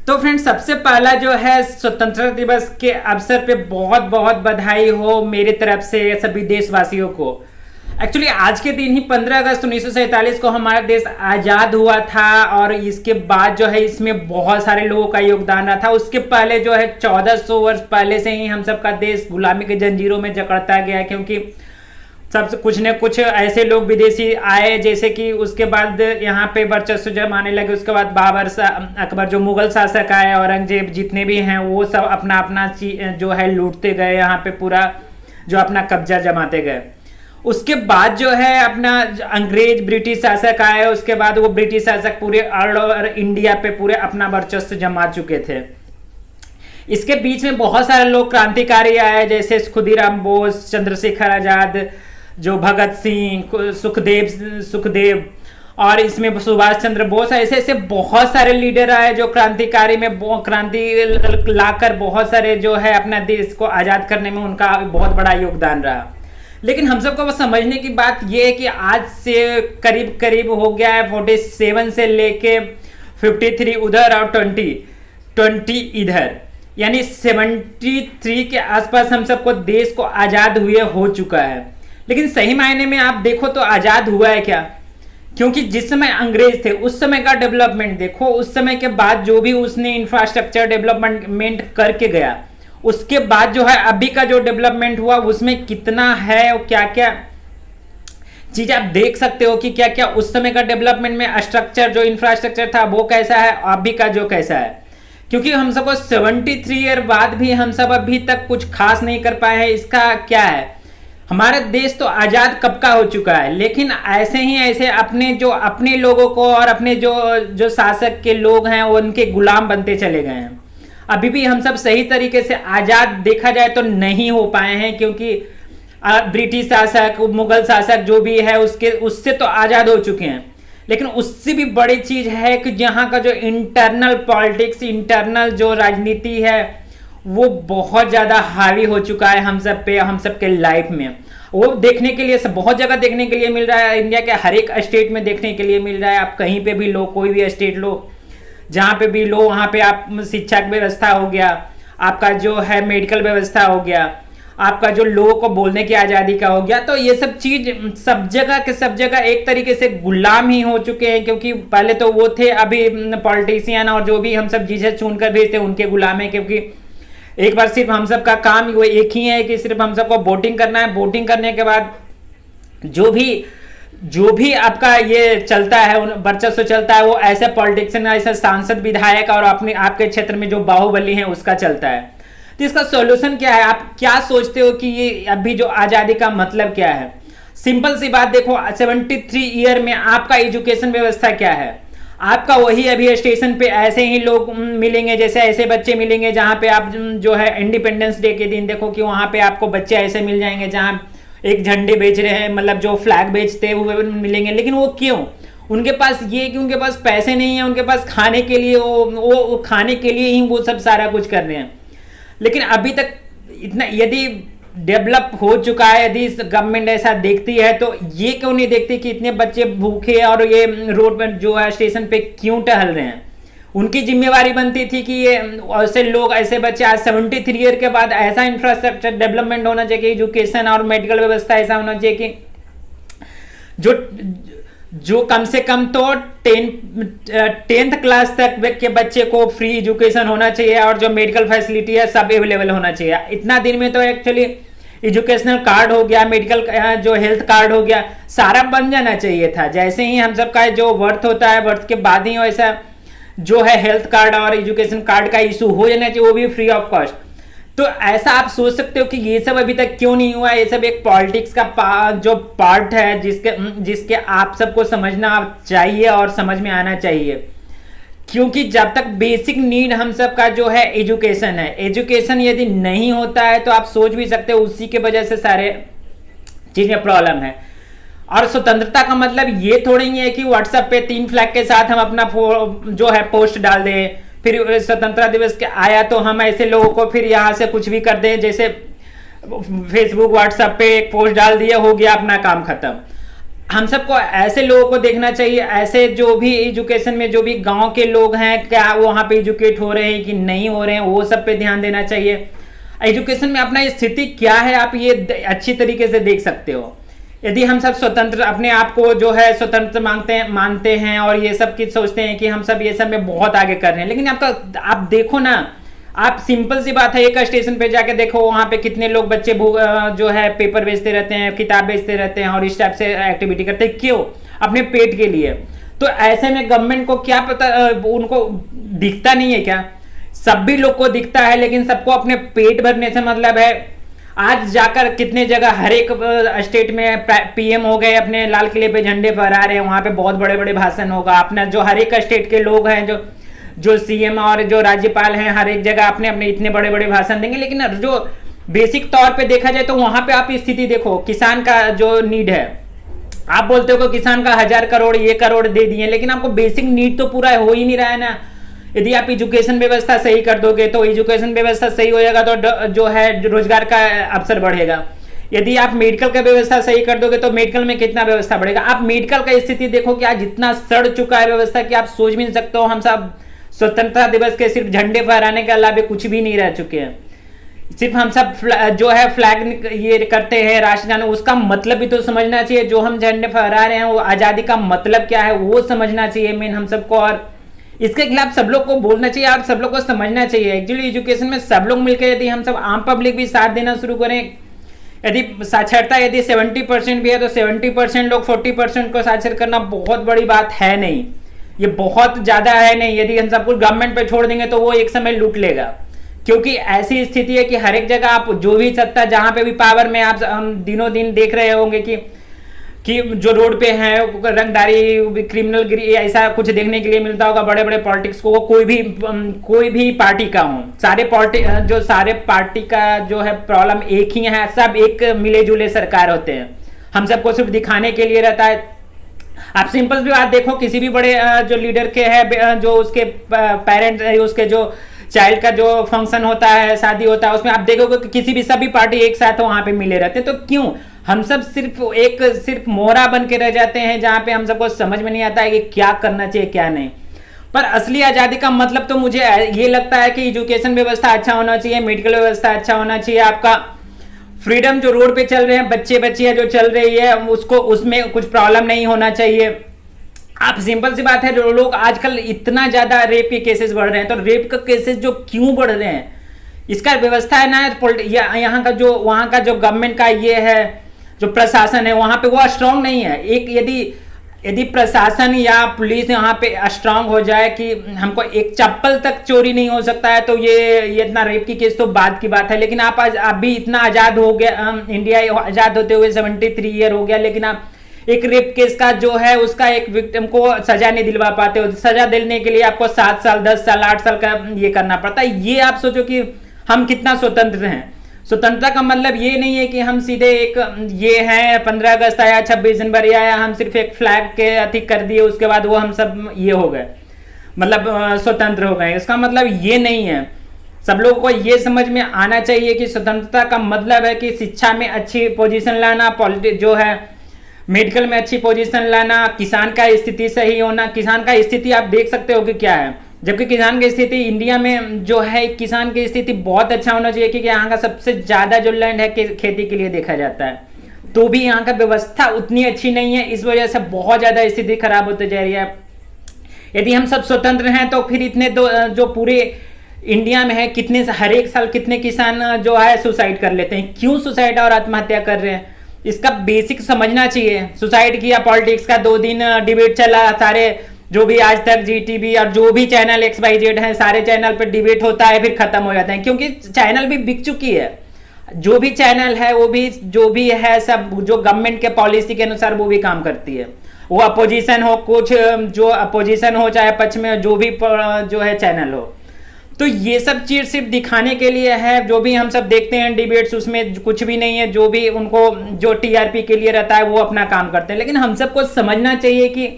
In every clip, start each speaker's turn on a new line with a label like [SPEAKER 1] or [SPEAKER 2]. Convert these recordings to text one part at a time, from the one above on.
[SPEAKER 1] तो फ्रेंड्स, सबसे पहला जो है स्वतंत्रता दिवस के अवसर पे बहुत बहुत बधाई हो मेरी तरफ से सभी देशवासियों को। एक्चुअली आज के दिन ही 15 अगस्त 1947 को हमारा देश आज़ाद हुआ था और इसके बाद जो है इसमें बहुत सारे लोगों का योगदान रहा था। उसके पहले जो है 1400 वर्ष पहले से ही हम सबका देश गुलामी के जंजीरों में जकड़ता गया, क्योंकि सब कुछ न कुछ ऐसे लोग विदेशी आए जैसे कि उसके बाद यहाँ पे वर्चस्व जमाने लगे। उसके बाद बाबर अकबर जो मुगल शासक आए, औरंगजेब, जितने भी हैं वो सब अपना अपना जो है लूटते गए, यहाँ पे पूरा जो अपना कब्जा जमाते गए। उसके बाद जो है अपना अंग्रेज ब्रिटिश शासक आए, उसके बाद वो ब्रिटिश शासक पूरे ऑल ओवर इंडिया पे पूरे अपना वर्चस्व जमा चुके थे। इसके बीच में बहुत सारे लोग क्रांतिकारी आए जैसे खुदीराम बोस, चंद्रशेखर आजाद, जो भगत सिंह, सुखदेव और इसमें सुभाष चंद्र बोस, ऐसे ऐसे बहुत सारे लीडर आए जो क्रांतिकारी में क्रांति लाकर बहुत सारे जो है अपना देश को आजाद करने में उनका बहुत बड़ा योगदान रहा। लेकिन हम सबको बस समझने की बात यह है कि आज से करीब करीब हो गया है 47 से लेके 53 उधर और 20 इधर, यानी 73 के आसपास हम सबको देश को आजाद हुए हो चुका है। लेकिन सही मायने में आप देखो तो आजाद हुआ है क्या? क्योंकि जिस समय अंग्रेज थे उस समय का डेवलपमेंट देखो, उस समय के बाद जो भी उसने इंफ्रास्ट्रक्चर डेवलपमेंट करके गया, उसके बाद जो है अभी का जो डेवलपमेंट हुआ उसमें कितना है और क्या क्या चीज आप देख सकते हो कि क्या क्या उस समय का डेवलपमेंट में स्ट्रक्चर जो इंफ्रास्ट्रक्चर था वो कैसा है, अभी का जो कैसा है। क्योंकि हम सबको 73 ईयर बाद भी हम सब अभी तक कुछ खास नहीं कर पाए हैं। इसका क्या है, हमारा देश तो आजाद कब का हो चुका है, लेकिन ऐसे ही ऐसे अपने लोगों को और अपने जो शासक के लोग हैं उनके गुलाम बनते चले गए हैं। अभी भी हम सब सही तरीके से आजाद देखा जाए तो नहीं हो पाए हैं, क्योंकि ब्रिटिश शासक, मुगल शासक जो भी है उससे तो आजाद हो चुके हैं। लेकिन उससे भी बड़ी चीज है कि यहाँ का जो इंटरनल पॉलिटिक्स, इंटरनल जो राजनीति है वो बहुत ज्यादा हावी हो चुका है हम सब पे, हम सब के लाइफ में। वो देखने के लिए बहुत जगह देखने के लिए मिल रहा है, इंडिया के हर एक स्टेट में देखने के लिए मिल रहा है। आप कहीं पे भी लो, कोई भी स्टेट लो, जहाँ पे भी लो वहाँ पे आप शिक्षा की व्यवस्था हो गया, आपका जो है मेडिकल व्यवस्था हो गया, आपका जो लोगों को बोलने की आज़ादी का हो गया। तो ये सब चीज सब जगह एक तरीके से गुलाम ही हो चुके हैं, क्योंकि पहले तो वो थे, अभी पॉलिटिशियन और जो भी हम सब जिसे चुनकर भेजते उनके गुलाम है। क्योंकि एक बार सिर्फ हम सब का काम वो एक ही है कि सिर्फ हम सबको वोटिंग करना है। वोटिंग करने के बाद जो भी आपका ये चलता है, वर्चस्व चलता है, वो ऐसे पॉलिटिशियन, ऐसे सांसद, विधायक और आपके क्षेत्र में जो बाहुबली हैं उसका चलता है। तो इसका सॉल्यूशन क्या है? आप क्या सोचते हो कि ये अभी जो आज़ादी का मतलब क्या है? सिंपल सी बात देखो, 73 ईयर में आपका एजुकेशन व्यवस्था क्या है? आपका वही अभी स्टेशन पे ऐसे ही लोग मिलेंगे, जैसे ऐसे बच्चे मिलेंगे जहाँ पे आप जो है इंडिपेंडेंस डे के दिन देखो कि वहाँ पे आपको बच्चे ऐसे मिल जाएंगे जहाँ एक झंडे बेच रहे हैं, मतलब जो फ्लैग बेचते हुए मिलेंगे। लेकिन वो क्यों? उनके पास ये कि उनके पास पैसे नहीं है, उनके पास खाने के लिए वो खाने के लिए ही वो सब सारा कुछ कर रहे हैं। लेकिन अभी तक इतना यदि डेवलप हो चुका है, यदि गवर्नमेंट ऐसा देखती है तो ये क्यों नहीं देखती कि इतने बच्चे भूखे और ये रोड पर जो है स्टेशन पे क्यों टहल रहे हैं? उनकी जिम्मेवारी बनती थी कि ये ऐसे लोग, ऐसे बच्चे, आज 73 ईयर के बाद ऐसा इंफ्रास्ट्रक्चर डेवलपमेंट होना चाहिए, एजुकेशन और मेडिकल व्यवस्था ऐसा होना चाहिए कि जो कम से कम तो 10th क्लास तक के बच्चे को फ्री एजुकेशन होना चाहिए और जो मेडिकल फैसिलिटी है सब अवेलेबल होना चाहिए। इतना दिन में तो एक्चुअली एजुकेशनल कार्ड हो गया, मेडिकल जो हेल्थ कार्ड हो गया, सारा बन जाना चाहिए था। जैसे ही हम सबका जो वर्थ होता है, वर्थ के बाद ही वैसा जो है हेल्थ कार्ड और एजुकेशन कार्ड का इशू हो जाना चाहिए, वो भी फ्री ऑफ कॉस्ट। तो ऐसा आप सोच सकते हो कि ये सब अभी तक क्यों नहीं हुआ? ये सब एक पॉलिटिक्स का जो पार्ट है जिसके आप सबको समझना चाहिए और समझ में आना चाहिए। क्योंकि जब तक बेसिक नीड हम सब का जो है एजुकेशन है, एजुकेशन यदि नहीं होता है तो आप सोच भी सकते हो उसी के वजह से सारे चीज में प्रॉब्लम है। और स्वतंत्रता का मतलब ये थोड़ी है कि व्हाट्सएप पे 3 फ्लैग के साथ हम अपना जो है पोस्ट डाल दें, फिर स्वतंत्रता दिवस के आया तो हम ऐसे लोगों को फिर यहाँ से कुछ भी कर दें, जैसे फेसबुक, व्हाट्सएप पे एक पोस्ट डाल दिया, हो गया अपना काम खत्म। हम सबको ऐसे लोगों को देखना चाहिए, ऐसे जो भी एजुकेशन में जो भी गांव के लोग हैं, क्या वहां पे एजुकेट हो रहे हैं कि नहीं हो रहे हैं, वो सब पे ध्यान देना चाहिए। एजुकेशन में अपना स्थिति क्या है आप ये अच्छी तरीके से देख सकते हो। यदि हम सब स्वतंत्र अपने आप को जो है स्वतंत्र मानते हैं और ये सब की सोचते हैं कि हम सब ये सब में बहुत आगे कर रहे हैं, लेकिन आप देखो ना, आप सिंपल सी बात है, एक स्टेशन पे जाके देखो वहां पे कितने लोग बच्चे जो है पेपर बेचते रहते हैं, किताब बेचते रहते हैं और इस टाइप से एक्टिविटी करते हैं। क्यों? अपने पेट के लिए। तो ऐसे में गवर्नमेंट को क्या पता, उनको दिखता नहीं है क्या? सभी लोग को दिखता है, लेकिन सबको अपने पेट भरने से मतलब है। आज जाकर कितने जगह हर एक स्टेट में पीएम हो गए, अपने लाल किले पे झंडे फहरा रहे हैं, वहां पे बहुत बड़े बड़े भाषण होगा। अपना जो हर एक स्टेट के लोग हैं, जो सीएम और जो राज्यपाल हैं, हर एक जगह अपने अपने इतने बड़े बड़े भाषण देंगे। लेकिन जो बेसिक तौर पे देखा जाए तो वहां पे आप स्थिति देखो, किसान का जो नीड है, आप बोलते हो कि किसान का 1000 करोड़ ये करोड़ दे दिए, लेकिन आपको बेसिक नीड तो पूरा हो ही नहीं रहा है ना। यदि आप एजुकेशन व्यवस्था सही कर दोगे तो एजुकेशन व्यवस्था सही हो जाएगा तो जो है रोजगार का अवसर बढ़ेगा। यदि आप मेडिकल का व्यवस्था सही कर दोगे तो मेडिकल में कितना व्यवस्था बढ़ेगा। आप मेडिकल का स्थिति देखो कि आज इतना सड़ चुका है व्यवस्था कि आप सोच भी नहीं सकते हो। हम सब स्वतंत्रता दिवस के सिर्फ झंडे फहराने के अलावा कुछ भी नहीं रह चुके हैं। सिर्फ हम सब जो है फ्लैग ये करते हैं, राष्ट्रगान, उसका मतलब भी तो समझना चाहिए। जो हम झंडे फहरा रहे हैं वो आजादी का मतलब क्या है वो समझना चाहिए मेन हम सबको, और इसके खिलाफ सब लोग को बोलना चाहिए, आप सब लोग को समझना चाहिए। एक्चुअली एजुकेशन में सब लोग मिलकर यदि हम सब आम पब्लिक भी साथ देना शुरू करें, यदि साक्षरता यदि 70% भी है तो 70% लोग 40% को साक्षर करना बहुत बड़ी बात है नहीं, ये बहुत ज्यादा है नहीं। यदि हम सब कुछ गवर्नमेंट पे छोड़ देंगे तो वो एक समय लूट लेगा, क्योंकि ऐसी स्थिति है कि हर एक जगह आप जो भी सत्ता जहां पे भी पावर में आप दिनों दिन देख रहे होंगे कि जो रोड पे है रंगदारी, क्रिमिनल गिरी, ऐसा कुछ देखने के लिए मिलता होगा। बड़े बड़े पॉलिटिक्स को कोई भी पार्टी का हो, सारे पार्टी का जो है प्रॉब्लम एक ही है, सब एक मिले जुले सरकार होते हैं। हम सबको सिर्फ दिखाने के लिए रहता है। आप सिंपल भी बात देखो, किसी भी बड़े जो लीडर के है, जो उसके पेरेंट्स, उसके जो चाइल्ड का जो फंक्शन होता है, शादी होता है, उसमें आप देखोगे कि किसी भी सभी पार्टी एक साथ वहां पे मिले रहते हैं। तो क्यों हम सब सिर्फ मोहरा बन के रह जाते हैं, जहां पे हम सबको समझ में नहीं आता है कि क्या करना चाहिए क्या नहीं। पर असली आजादी का मतलब तो मुझे ये लगता है कि एजुकेशन व्यवस्था अच्छा होना चाहिए, मेडिकल व्यवस्था अच्छा होना चाहिए, आपका फ्रीडम जो रोड पे चल रहे हैं बच्चे बच्चियां जो चल रही है उसमें कुछ प्रॉब्लम नहीं होना चाहिए। आप सिंपल सी बात है, जो लोग आजकल इतना ज्यादा रेप के केसेस बढ़ रहे हैं, तो रेप का केसेस जो क्यों बढ़ रहे हैं, इसका व्यवस्था है ना, यहाँ का जो वहां का जो गवर्नमेंट का ये है, जो प्रशासन है वहां पे वो स्ट्रांग नहीं है। एक यदि प्रशासन या पुलिस यहाँ पे स्ट्रांग हो जाए कि हमको एक चप्पल तक चोरी नहीं हो सकता है, तो ये इतना रेप की केस तो बाद की बात है। लेकिन आप अभी इतना आजाद हो गया, इंडिया आजाद होते हुए 73 ईयर हो गया, लेकिन आप एक रेप केस का जो है उसका एक विक्टिम को सजा नहीं दिलवा पाते हो। सजा दिलने के लिए आपको 7 साल 10 साल 8 साल का ये करना पड़ता है। ये आप सोचो कि हम कितना स्वतंत्र हैं। स्वतंत्रता का मतलब ये नहीं है कि हम सीधे एक ये है 15 अगस्त आया, 26 जनवरी आया, हम सिर्फ एक फ्लैग के अति कर दिए, उसके बाद वो हम सब ये हो गए, मतलब स्वतंत्र हो गए। इसका मतलब ये नहीं है। सब लोगों को ये समझ में आना चाहिए कि स्वतंत्रता का मतलब है कि शिक्षा में अच्छी पोजीशन लाना, पॉलिटिक्स जो है मेडिकल में अच्छी पोजीशन लाना, किसान का स्थिति सही होना। किसान का स्थिति आप देख सकते हो कि क्या है, जबकि किसान की स्थिति इंडिया में जो है, किसान की स्थिति बहुत अच्छा होना चाहिए, क्योंकि यहाँ का सबसे ज्यादा जो लैंड है खेती के लिए देखा जाता है, तो भी यहाँ का व्यवस्था उतनी अच्छी नहीं है। इस वजह से बहुत ज्यादा स्थिति खराब होती जा रही है। यदि हम सब स्वतंत्र हैं तो फिर इतने जो पूरे इंडिया में है, कितने हर एक साल कितने किसान जो है सुसाइड कर लेते हैं। क्यों सुसाइड और आत्महत्या कर रहे हैं, इसका बेसिक समझना चाहिए। सुसाइड की या पॉलिटिक्स का 2 दिन डिबेट चला, सारे जो भी आज तक जीटीवी और जो भी चैनल XYZ है, सारे चैनल पे डिबेट होता है, फिर खत्म हो जाता है, क्योंकि चैनल भी बिक चुकी है। जो भी चैनल है वो भी जो भी है सब जो गवर्नमेंट के पॉलिसी के अनुसार वो भी काम करती है। वो अपोजिशन हो, कुछ जो अपोजिशन हो, चाहे पक्ष में जो भी जो है चैनल हो, तो ये सब चीज सिर्फ दिखाने के लिए है। जो भी हम सब देखते हैं डिबेट्स, उसमें कुछ भी नहीं है। जो भी उनको जो TRP के लिए रहता है वो अपना काम करते हैं। लेकिन हम सबको समझना चाहिए कि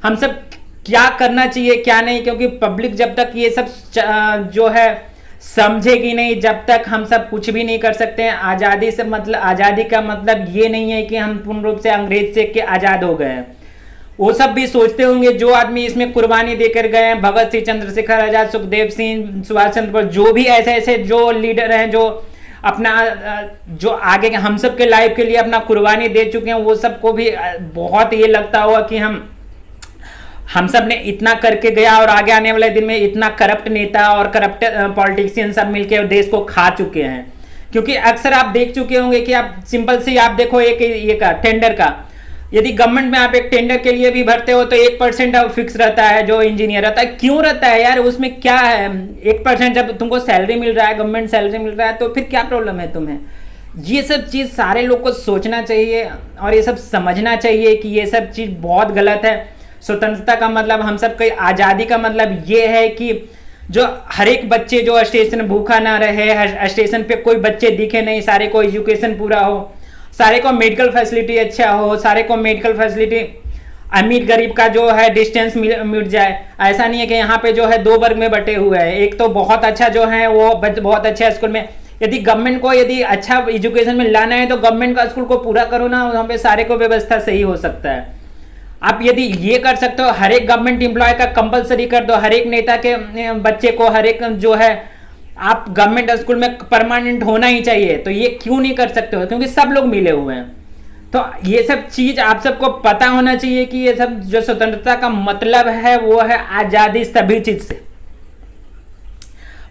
[SPEAKER 1] हम सब क्या करना चाहिए क्या नहीं, क्योंकि पब्लिक जब तक ये सब जो है समझेगी नहीं, जब तक हम सब कुछ भी नहीं कर सकते हैं। आज़ादी से मतलब, आज़ादी का मतलब ये नहीं है कि हम पूर्ण रूप से अंग्रेज से के आज़ाद हो गए हैं। वो सब भी सोचते होंगे जो आदमी इसमें कुर्बानी देकर गए हैं, भगत सिंह, चंद्रशेखर आजाद, सुखदेव सिंह, सुभाष चंद्र बोस, जो भी ऐसे ऐसे जो लीडर हैं जो अपना जो आगे के हम सब के लाइफ के लिए अपना कुर्बानी दे चुके हैं, वो सबको भी बहुत ये लगता होगा कि हम सब ने इतना करके गया और आगे आने वाले दिन में इतना करप्ट नेता और करप्ट पॉलिटिशियन सब मिलके देश को खा चुके हैं। क्योंकि अक्सर आप देख चुके होंगे कि आप सिंपल सी आप देखो एक ये का टेंडर का, यदि गवर्नमेंट में आप एक टेंडर के लिए भी भरते हो तो 1% फिक्स रहता है जो इंजीनियर रहता है। क्यों रहता है यार, उसमें क्या है? 1% जब तुमको सैलरी मिल रहा है, गवर्नमेंट सैलरी मिल रहा है, तो फिर क्या प्रॉब्लम है तुम्हें? ये सब चीज़ सारे लोग को सोचना चाहिए और ये सब समझना चाहिए कि ये सब चीज़ बहुत गलत है। स्वतंत्रता का मतलब, हम सब की आज़ादी का मतलब ये है कि जो हर एक बच्चे जो स्टेशन भूखा ना रहे, स्टेशन पे कोई बच्चे दिखे नहीं, सारे को एजुकेशन पूरा हो, सारे को मेडिकल फैसिलिटी अच्छा हो, सारे को मेडिकल फैसिलिटी, अमीर गरीब का जो है डिस्टेंस मिट जाए। ऐसा नहीं है कि यहाँ पे जो है दो वर्ग में बटे हुए हैं, एक तो बहुत अच्छा जो है वो बहुत अच्छा स्कूल में, यदि गवर्नमेंट को यदि अच्छा एजुकेशन में लाना है तो गवर्नमेंट का स्कूल को पूरा करो ना, वहाँ पे सारे को व्यवस्था सही हो सकता है। आप यदि ये कर सकते हो, हर एक गवर्नमेंट एम्प्लॉय का कंपलसरी कर दो, हर एक नेता के बच्चे को, हर एक जो है आप गवर्नमेंट स्कूल में परमानेंट होना ही चाहिए, तो ये क्यों नहीं कर सकते हो? क्योंकि सब लोग मिले हुए हैं। तो ये सब चीज आप सबको पता होना चाहिए कि ये सब जो स्वतंत्रता का मतलब है वो है आजादी सभी चीज से।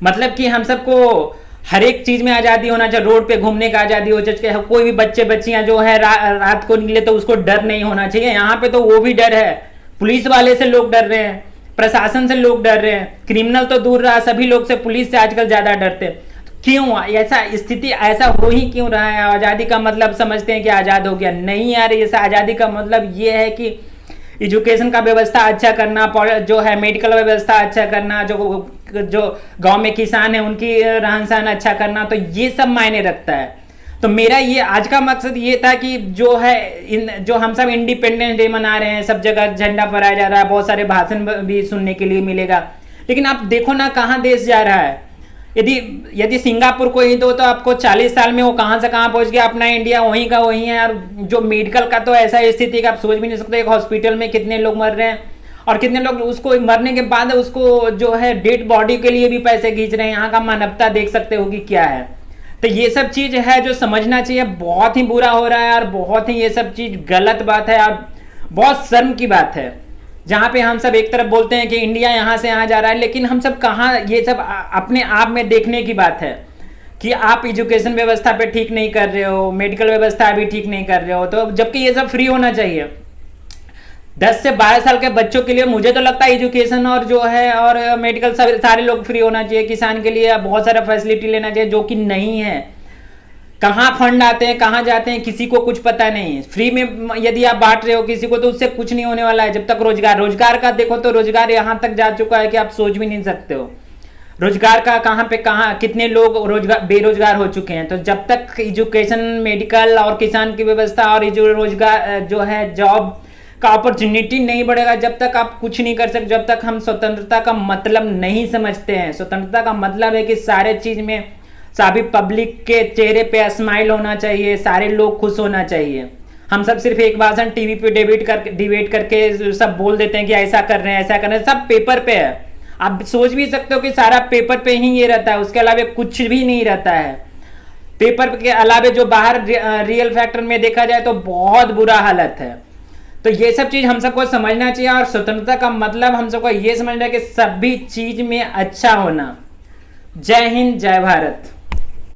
[SPEAKER 1] मतलब कि हम सबको हर एक चीज में आजादी होना चाहिए, रोड पे घूमने का आजादी हो चाहिए, कोई भी बच्चे बच्चियां जो है रात को निकले तो उसको डर नहीं होना चाहिए। यहाँ पे तो वो भी डर है, पुलिस वाले से लोग डर रहे हैं, प्रशासन से लोग डर रहे हैं, क्रिमिनल तो दूर रहा, सभी लोग से, पुलिस से आजकल ज्यादा डरते हैं। क्यों ऐसा स्थिति, ऐसा हो ही क्यों रहा है? आजादी का मतलब समझते हैं कि आजाद हो गया, नहीं यार। ऐसा आजादी का मतलब ये है कि एजुकेशन का व्यवस्था अच्छा करना, जो है मेडिकल व्यवस्था अच्छा करना, जो गांव में किसान है उनकी रहन सहन अच्छा करना, तो ये सब मायने रखता है। तो मेरा ये आज का मकसद ये था कि जो है जो हम सब इंडिपेंडेंस डे मना रहे हैं, सब जगह झंडा फहराया जा रहा है, बहुत सारे भाषण भी सुनने के लिए मिलेगा, लेकिन आप देखो ना कहाँ देश जा रहा है। यदि सिंगापुर को ही दो तो आपको 40 साल में वो कहाँ से कहाँ पहुंच गया, अपना इंडिया वहीं का वहीं है यार। जो मेडिकल का तो ऐसा स्थिति है कि आप सोच भी नहीं सकते, एक हॉस्पिटल में कितने लोग मर रहे हैं और कितने लोग उसको मरने के बाद उसको जो है डेड बॉडी के लिए भी पैसे खींच रहे हैं। यहाँ का मानवता देख सकते हो कि क्या है। तो ये सब चीज है जो समझना चाहिए। बहुत ही बुरा हो रहा है और बहुत ही ये सब चीज गलत बात है और बहुत शर्म की बात है, जहाँ पे हम सब एक तरफ बोलते हैं कि इंडिया यहाँ से यहाँ जा रहा है, लेकिन हम सब कहाँ, ये सब अपने आप में देखने की बात है कि आप एजुकेशन व्यवस्था पे ठीक नहीं कर रहे हो, मेडिकल व्यवस्था भी ठीक नहीं कर रहे हो, तो जबकि ये सब फ्री होना चाहिए। 10 से 12 साल के बच्चों के लिए मुझे तो लगता है एजुकेशन और जो है और मेडिकल सारे लोग फ्री होना चाहिए। किसान के लिए बहुत सारा फैसिलिटी लेना चाहिए, जो कि नहीं है। कहाँ फंड आते हैं, कहाँ जाते हैं, किसी को कुछ पता नहीं। फ्री में यदि आप बांट रहे हो किसी को, तो उससे कुछ नहीं होने वाला है। जब तक रोजगार का देखो तो रोजगार यहाँ तक जा चुका है कि आप सोच भी नहीं सकते हो। रोजगार का कहाँ कितने लोग बेरोजगार हो चुके हैं। तो जब तक एजुकेशन, मेडिकल और किसान की व्यवस्था और रोजगार जो है जॉब का अपॉर्चुनिटी नहीं बढ़ेगा, जब तक आप कुछ नहीं कर सकते। जब तक हम स्वतंत्रता का मतलब नहीं समझते हैं। स्वतंत्रता का मतलब है कि सारे चीज में सभी पब्लिक के चेहरे पे स्माइल होना चाहिए, सारे लोग खुश होना चाहिए। हम सब सिर्फ एक भाषण टीवी पे डिबेट करके सब बोल देते हैं कि ऐसा कर रहे हैं, ऐसा कर रहे हैं, सब पेपर पे है। आप सोच भी सकते हो कि सारा पेपर पे ही ये रहता है, उसके अलावा कुछ भी नहीं रहता है। पेपर के अलावा जो बाहर रियल फैक्टर में देखा जाए तो बहुत बुरा हालत है। तो ये सब चीज हम सबको समझना चाहिए और स्वतंत्रता का मतलब हम सबको ये समझना है कि सभी चीज में अच्छा होना। जय हिंद, जय भारत।